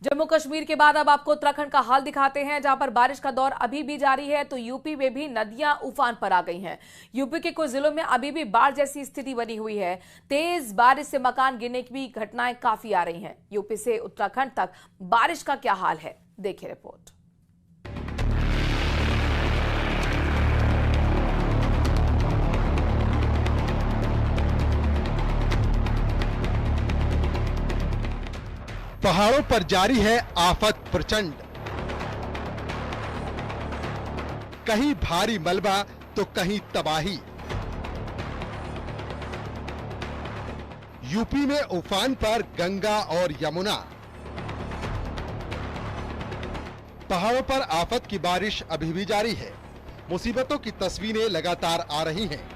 जम्मू कश्मीर के बाद अब आपको उत्तराखंड का हाल दिखाते हैं, जहां पर बारिश का दौर अभी भी जारी है। तो यूपी में भी नदियां उफान पर आ गई हैं। यूपी के कुछ जिलों में अभी भी बाढ़ जैसी स्थिति बनी हुई है। तेज बारिश से मकान गिरने की भी घटनाएं काफी आ रही हैं। यूपी से उत्तराखंड तक बारिश का क्या हाल है, देखिए रिपोर्ट। पहाड़ों पर जारी है आफत प्रचंड। कहीं भारी मलबा तो कहीं तबाही। यूपी में उफान पर गंगा और यमुना। पहाड़ों पर आफत की बारिश अभी भी जारी है। मुसीबतों की तस्वीरें लगातार आ रही हैं।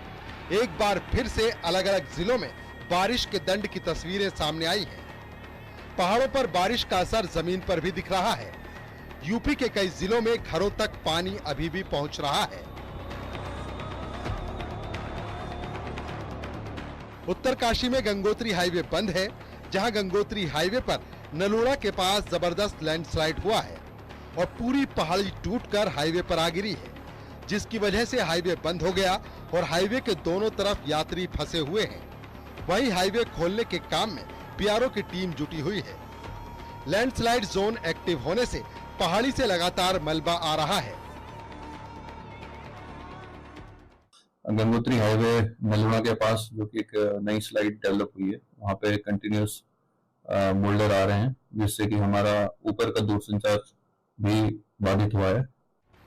एक बार फिर से अलग अलग जिलों में बारिश के दंड की तस्वीरें सामने आई हैं। पहाड़ों पर बारिश का असर जमीन पर भी दिख रहा है। यूपी के कई जिलों में घरों तक पानी अभी भी पहुंच रहा है। उत्तरकाशी में गंगोत्री हाईवे बंद है, जहां गंगोत्री हाईवे पर नलूड़ा के पास जबरदस्त लैंडस्लाइड हुआ है और पूरी पहाड़ी टूटकर हाईवे पर आ गिरी है, जिसकी वजह से हाईवे बंद हो गया और हाईवे के दोनों तरफ यात्री फंसे हुए हैं। वहीं हाईवे खोलने के काम में बीआरओ की टीम जुटी हुई है। लैंडस्लाइड जोन एक्टिव होने से पहाड़ी से लगातार मलबा आ रहा है। गंगोत्री हाईवे नलूड़ा के पास जो कि एक नई स्लाइड डेवलप हुई है, वहाँ पे कंटिन्यूस मोल्डर आ रहे हैं, जिससे कि हमारा ऊपर का दूरसंचार भी बाधित हुआ है।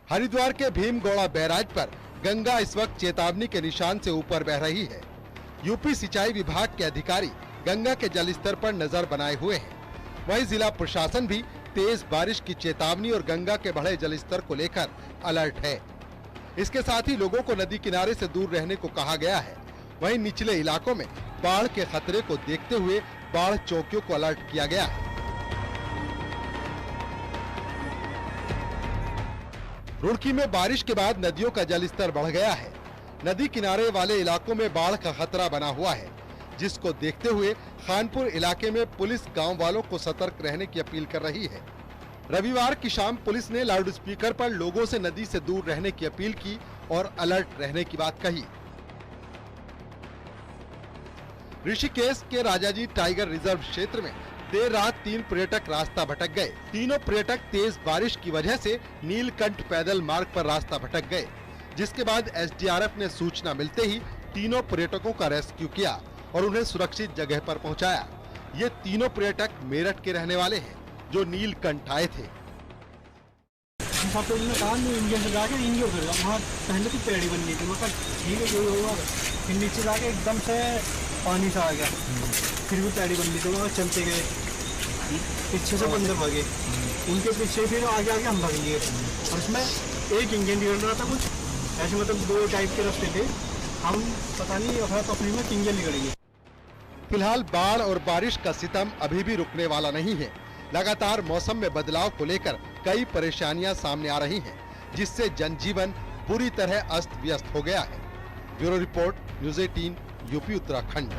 हरिद्वार के भीमगौड़ा बैराज पर गंगा इस वक्त चेतावनी के निशान से ऊपर बह रही है। यूपी सिंचाई विभाग के अधिकारी गंगा के जलस्तर पर नजर बनाए हुए हैं। वहीं जिला प्रशासन भी तेज बारिश की चेतावनी और गंगा के बढ़े जलस्तर को लेकर अलर्ट है। इसके साथ ही लोगों को नदी किनारे से दूर रहने को कहा गया है। वहीं निचले इलाकों में बाढ़ के खतरे को देखते हुए बाढ़ चौकियों को अलर्ट किया गया है। रुड़की में बारिश के बाद नदियों का जलस्तर बढ़ गया है। नदी किनारे वाले इलाकों में बाढ़ का खतरा बना हुआ है, जिसको देखते हुए खानपुर इलाके में पुलिस गांव वालों को सतर्क रहने की अपील कर रही है। रविवार की शाम पुलिस ने लाउड स्पीकर पर लोगों से नदी से दूर रहने की अपील की और अलर्ट रहने की बात कही। ऋषिकेश के राजाजी टाइगर रिजर्व क्षेत्र में देर रात 3 पर्यटक रास्ता भटक गए। तीनों पर्यटक तेज बारिश की वजह से नीलकंठ पैदल मार्ग पर रास्ता भटक गए, जिसके बाद एसडीआरएफ ने सूचना मिलते ही तीनों पर्यटकों का रेस्क्यू किया और उन्हें सुरक्षित जगह पर पहुंचाया। ये तीनों पर्यटक मेरठ के रहने वाले हैं, जो नीलकंठ आए थे। वहाँ पहले तो पेड़ी बन गई थी, मतलब ठीक है यही होगा। फिर नीचे जाके एकदम से पानी सा आ गया, फिर भी पेड़ी बन गई थी। वहाँ चलते गए, पीछे से बंदर भागे, उनके पीछे फिर आगे आगे हम भाग लिए। और उसमें एक इंजन निकल रहा था, कुछ ऐसे मतलब 2 टाइप के रास्ते थे। हम पता नहीं अपनी में इंजन निकल गई। फिलहाल बाढ़ और बारिश का सितम अभी भी रुकने वाला नहीं है। लगातार मौसम में बदलाव को लेकर कई परेशानियां सामने आ रही हैं, जिससे जनजीवन पूरी तरह अस्त व्यस्त हो गया है। Bureau report, news 18, UP Uttarakhand.